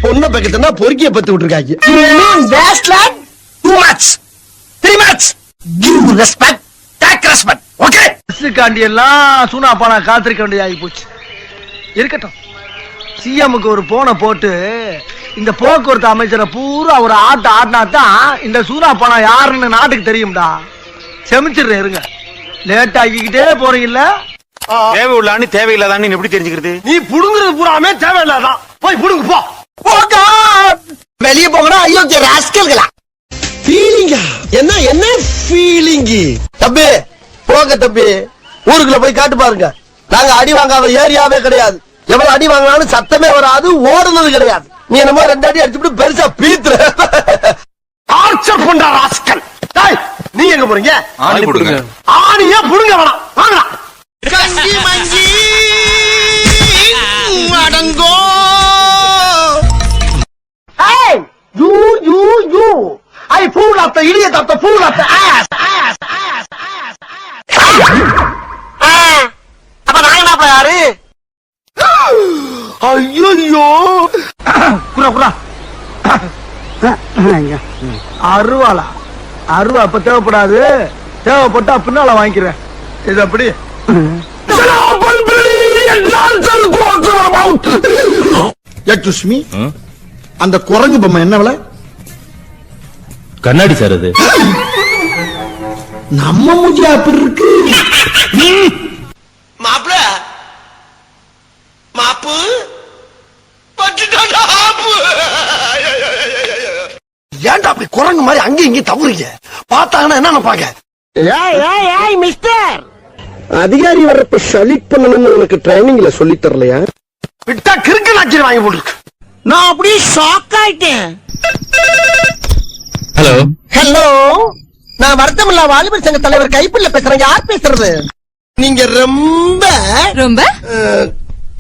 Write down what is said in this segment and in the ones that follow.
பொண்ணை பக்கத்துனா பொறுக்கிய பத்து விட்டுருக்காங்க. எல்லாம் சூனா பானா காத்திருக்க வேண்டியது ஆகி போச்சு. இருக்கட்டும், சிஎம்க்கு ஒரு போனை போட்டு இந்த போக்குவரத்து அமைச்சரை பூரா ஒரு ஆட்ட ஆடினாதான் இந்த சூனா பானா யாருன்னு நாட்டுக்கு தெரியும்டா. செமிச்சிடுறேன், இருங்க. லேட் ஆகிக்கிட்டே போறீங்கல்ல. தேவை உள்ளான்னு தேவையில்லாதான்னு எப்படி தெரிஞ்சுக்கிறது? நீ புடுங்குறது பூராமே தேவையில்லாதான். போய் புடுங்க போ. வெளியே போங்கடா. ஐயோ ராஸ்கல்களா. ஃபீலிங்கா? என்ன என்ன ஃபீலிங்? தம்பி போங்க தம்பி, ஊருக்குள்ள போய் காட்டு பாருங்க. நாங்க அடி வாங்காத ஏரியாவே கிடையாது. எவ்வளவு அடி வாங்கினாலும் சத்தமே வராது, ஓடுனது கிடையாது. நீ என்னமோ 2 அடி அடிச்சுட்டு பெருசா பீத்துற. ஆர்ச்சர் பண்ற ராஸ்கல். நீ எங்க போறீங்க? ஆணி புடுங்க. ஆணியா புடுங்க வேணாம், வாங்கடா. கஞ்சி மஞ்சி அடங்கோ. Hey, you. I fool of the idiot of the fool of the ass. அப்ப நான் என்ன யாரு? ஐயோ குரா அருவாளா? அருவா அப்ப தேவைப்படாது, தேவைப்பட்டா பின்னால வாங்கிக்கிறேன். இது அப்படி. அந்த குரங்கு பொம்மை என்ன விலை? கண்ணாடி சார் அது. நம்ம மூஞ்சி அப்படி இருக்கு. மாப்பிள மாப்பு ஏன்டா அப்படி குரங்கு மாதிரி அங்கேயும் இங்கேயும் தவறுங்க? பார்த்தாங்கன்னா என்ன நினைப்பாங்க? மிஸ்டர் அதிகாரி வர்றப்ப சலிட் பண்ணணும்னு உனக்கு ட்ரைனிங்ல சொல்லி தரலையா? விட்டா கிறுக்கு நாச்சி வாங்கி போட்டுருக்கு. நான் அப்படியே ஷாக் ஆயிட்டேன். ஹலோ ஹலோ, நான் வருத்தமில்ல வாலிபர் சங்க தலைவர் கைப்புள்ள பேசுறேன். யார் பேசுறது? நீங்க ரொம்ப ரொம்ப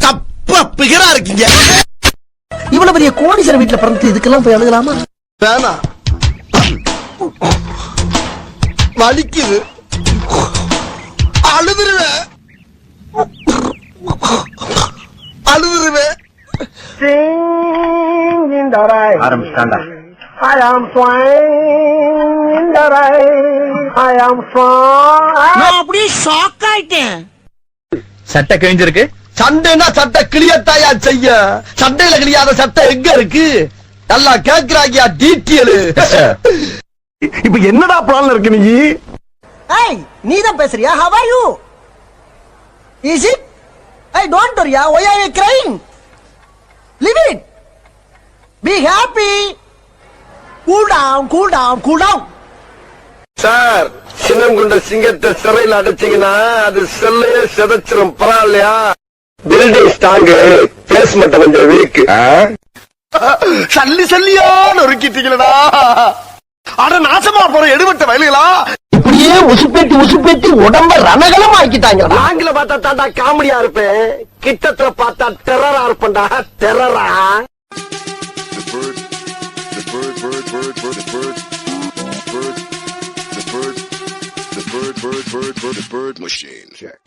தப்பா பிகரா இருக்கீங்க. இவ்வளவு பெரிய கோடீஸ்வரர் வீட்டுல பிறந்து இதுக்கெல்லாம் போய் அழுகலாமா? வேணாம், வலிக்குது, அழுதுருவேன். ஆரம்பிச்சாண்டா. I am flying in the rain. I am flying. நான் அப்படியே ஷாக் ஆயிட்டேன். சட்டை கிழிஞ்சிருக்கு. சண்டைனா சட்டை கிளியத்தாயா செய்ய? சண்டையில கிளியாத சட்டை எங்க இருக்கு? நல்லா கேக்குறாங்கயா டீட்டெயில். இப்ப என்னடா பிளான்ல இருக்கு நீ? ஏய் நீ தான் பேசுறியா? How are you? Is it? Hey, don't worry. Why are you crying? Leave it. Be happy. Cool down, cool down, cool down. Sir, சின்னம் கொண்ட சிங்கத்தை சிறையில் அடைச்சிங்கன்னா அது செல்லையே செதச்சிரும். பரவாயில்லையா? பில்டிங் ஸ்ட்ராங், பேஸ்மெண்ட் கொஞ்சம் வீக். சல்லி சல்லியா நொறுக்கிட்டீங்களா? ஆனா நாசமா போற எடுபட்ட வயலுகளா? இப்படியே உசுப்பேட்டி உடம்ப ரணகலம் ஆக்கிட்டாங்க. ஆங்கில பார்த்தா தாண்டா காமெடியா இருப்பேன், கிட்டத்துல பார்த்தா டெரரா இருப்பேன்டா. டெரரா. The bird machine. Check.